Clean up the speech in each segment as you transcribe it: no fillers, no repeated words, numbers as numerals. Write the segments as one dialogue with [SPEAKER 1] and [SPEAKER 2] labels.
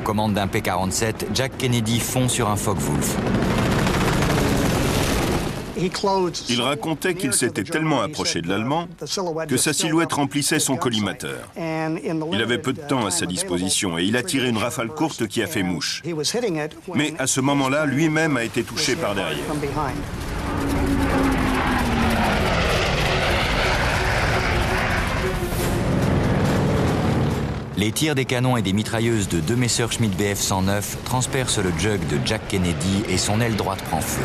[SPEAKER 1] commandes d'un P-47, Jack Kennedy fond sur un Focke-Wulf.
[SPEAKER 2] Il racontait qu'il s'était tellement approché de l'Allemand que sa silhouette remplissait son collimateur. Il avait peu de temps à sa disposition et il a tiré une rafale courte qui a fait mouche. Mais à ce moment-là, lui-même a été touché par derrière.
[SPEAKER 1] Les tirs des canons et des mitrailleuses de 2 Messerschmitt Bf 109 transpercent le jug de Jack Kennedy et son aile droite prend feu.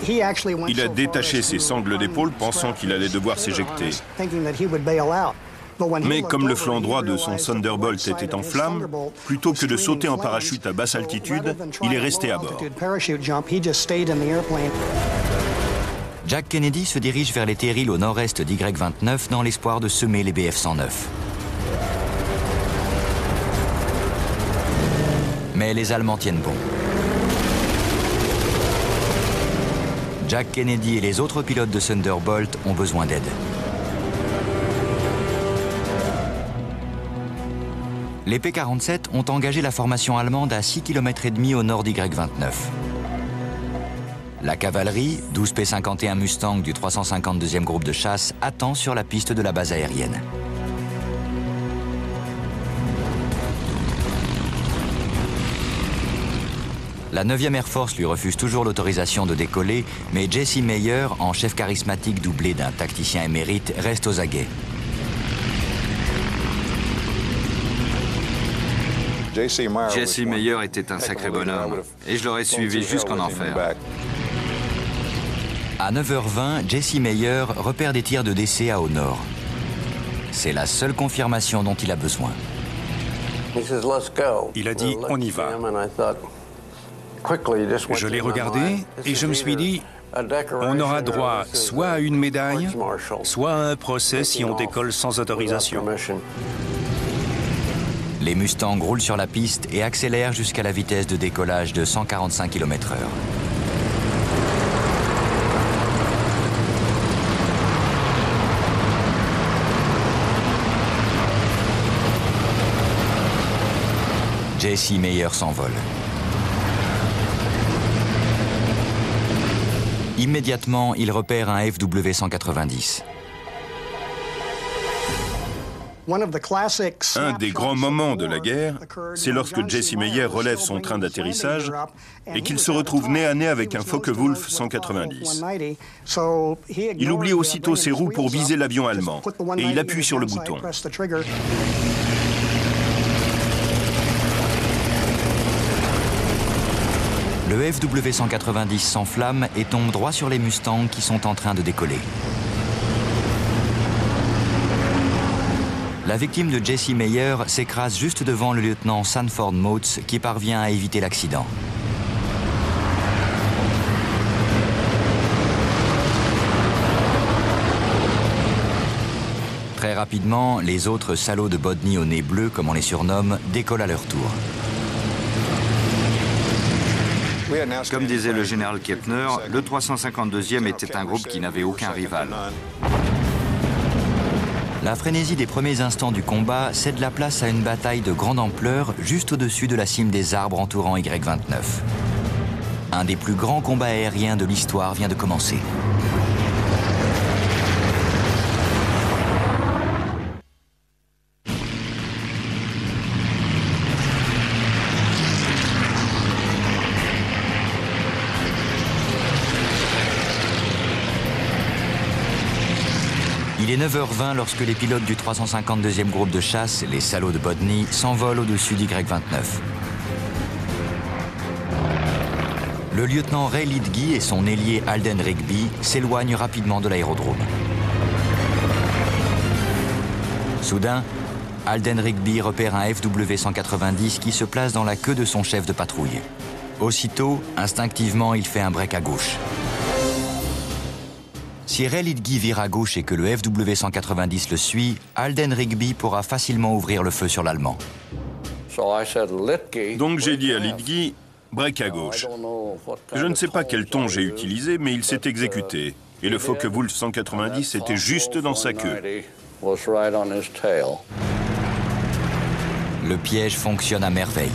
[SPEAKER 2] Il a détaché ses sangles d'épaule pensant qu'il allait devoir s'éjecter. Mais comme le flanc droit de son Thunderbolt était en flammes, plutôt que de sauter en parachute à basse altitude, il est resté à bord.
[SPEAKER 1] Jack Kennedy se dirige vers les terrils au nord-est d'Y-29 dans l'espoir de semer les Bf-109. Mais les Allemands tiennent bon. Jack Kennedy et les autres pilotes de Thunderbolt ont besoin d'aide. Les P-47 ont engagé la formation allemande à 6,5 km au nord d'Y-29. La cavalerie, 12 P-51 Mustang du 352e groupe de chasse, attend sur la piste de la base aérienne. La 9e Air Force lui refuse toujours l'autorisation de décoller, mais Jesse Meyer, en chef charismatique doublé d'un tacticien émérite, reste aux aguets.
[SPEAKER 3] Jesse Meyer était un sacré bonhomme, et je l'aurais suivi jusqu'en enfer.
[SPEAKER 1] À 9h20, Jesse Meyer repère des tirs de décès au nord. C'est la seule confirmation dont il a besoin.
[SPEAKER 4] Il a dit « on y va ». Je l'ai regardé et je me suis dit « on aura droit soit à une médaille, soit à un procès si on décolle sans autorisation ».
[SPEAKER 1] Les Mustangs roulent sur la piste et accélèrent jusqu'à la vitesse de décollage de 145 km/h. Jesse Meyer s'envole. Immédiatement, il repère un FW-190.
[SPEAKER 2] Un des grands moments de la guerre, c'est lorsque Jesse Meyer relève son train d'atterrissage et qu'il se retrouve nez à nez avec un Focke-Wulf 190. Il oublie aussitôt ses roues pour viser l'avion allemand et il appuie sur le bouton.
[SPEAKER 1] Le FW-190 s'enflamme et tombe droit sur les Mustangs qui sont en train de décoller. La victime de Jesse Meyer s'écrase juste devant le lieutenant Sanford Motes qui parvient à éviter l'accident. Très rapidement, les autres salauds de Bodny au nez bleu, comme on les surnomme, décollent à leur tour.
[SPEAKER 3] Comme disait le général Kepner, le 352e était un groupe qui n'avait aucun rival.
[SPEAKER 1] La frénésie des premiers instants du combat cède la place à une bataille de grande ampleur juste au-dessus de la cime des arbres entourant Y-29. Un des plus grands combats aériens de l'histoire vient de commencer. Il est 9h20 lorsque les pilotes du 352e groupe de chasse, les salauds de Bodny, s'envolent au-dessus d'Y-29. Le lieutenant Ray Lidgey et son ailier Alden Rigby s'éloignent rapidement de l'aérodrome. Soudain, Alden Rigby repère un FW-190 qui se place dans la queue de son chef de patrouille. Aussitôt, instinctivement, il fait un break à gauche. Si Ray Lidgey vire à gauche et que le FW-190 le suit, Alden Rigby pourra facilement ouvrir le feu sur l'Allemand.
[SPEAKER 2] Donc j'ai dit à Lidgey, break à gauche. Je ne sais pas quel ton j'ai utilisé, mais il s'est exécuté. Et le Focke-Wulf 190 était juste dans sa queue.
[SPEAKER 1] Le piège fonctionne à merveille.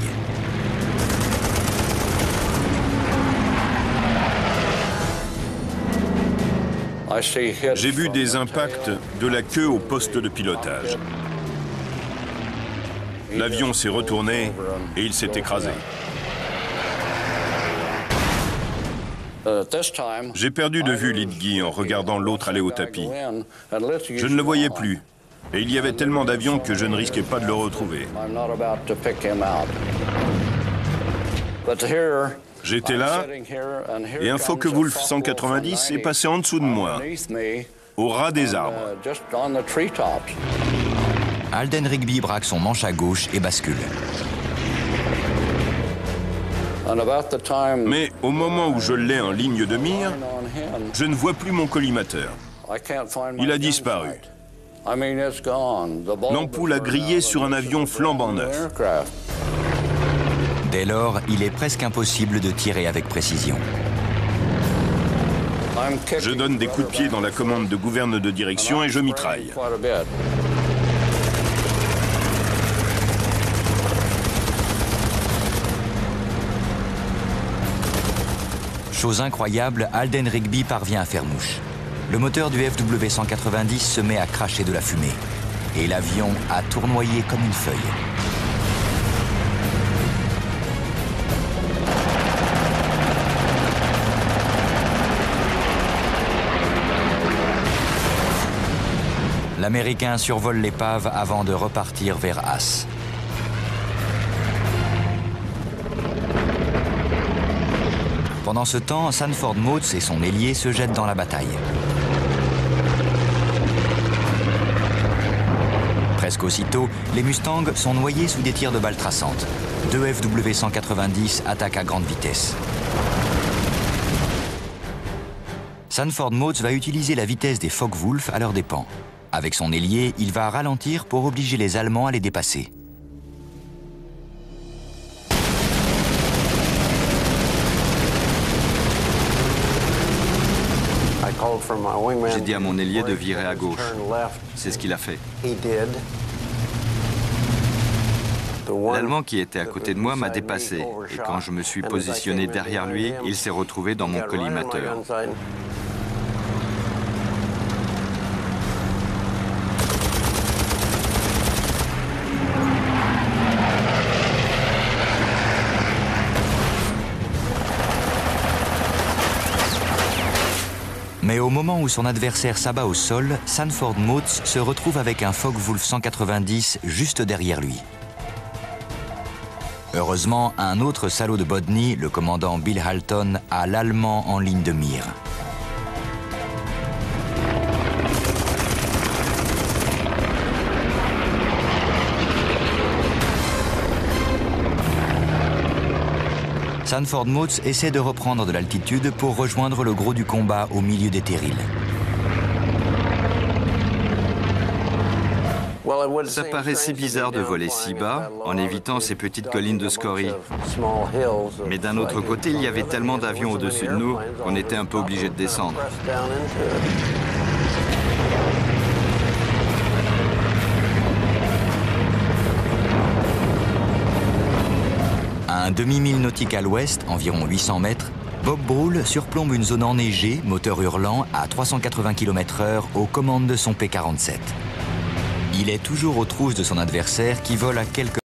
[SPEAKER 2] J'ai vu des impacts de la queue au poste de pilotage. L'avion s'est retourné et il s'est écrasé. J'ai perdu de vue Lidgi en regardant l'autre aller au tapis. Je ne le voyais plus. Et il y avait tellement d'avions que je ne risquais pas de le retrouver. J'étais là et un Focke-Wulf 190 est passé en dessous de moi, au ras des arbres.
[SPEAKER 1] Alden Rigby braque son manche à gauche et bascule.
[SPEAKER 2] Mais au moment où je l'ai en ligne de mire, je ne vois plus mon collimateur. Il a disparu. L'ampoule a grillé sur un avion flambant neuf.
[SPEAKER 1] Dès lors, il est presque impossible de tirer avec précision.
[SPEAKER 2] Je donne des coups de pied dans la commande de gouverne de direction et je mitraille.
[SPEAKER 1] Chose incroyable, Alden Rigby parvient à faire mouche. Le moteur du FW-190 se met à cracher de la fumée. Et l'avion a tournoyé comme une feuille. L'Américain survole l'épave avant de repartir vers Asse. Pendant ce temps, Sanford Motes et son ailier se jettent dans la bataille. Presque aussitôt, les Mustangs sont noyés sous des tirs de balles traçantes. 2 FW-190 attaquent à grande vitesse. Sanford Motes va utiliser la vitesse des Focke-Wulf à leurs dépens. Avec son ailier, il va ralentir pour obliger les Allemands à les dépasser.
[SPEAKER 3] J'ai dit à mon ailier de virer à gauche. C'est ce qu'il a fait. L'Allemand qui était à côté de moi m'a dépassé. Et quand je me suis positionné derrière lui, il s'est retrouvé dans mon collimateur.
[SPEAKER 1] Mais au moment où son adversaire s'abat au sol, Sanford Motes se retrouve avec un Focke-Wulf 190 juste derrière lui. Heureusement, un autre salaud de Bodny, le commandant Bill Halton, a l'Allemand en ligne de mire. Sanford Motes essaie de reprendre de l'altitude pour rejoindre le gros du combat au milieu des terrils.
[SPEAKER 3] Ça paraît si bizarre de voler si bas en évitant ces petites collines de scories. Mais d'un autre côté, il y avait tellement d'avions au-dessus de nous qu'on était un peu obligé de descendre.
[SPEAKER 1] À un demi-mille nautique à l'ouest, environ 800 mètres, Bob Broul surplombe une zone enneigée, moteur hurlant, à 380 km/h aux commandes de son P-47. Il est toujours aux trousses de son adversaire qui vole à quelques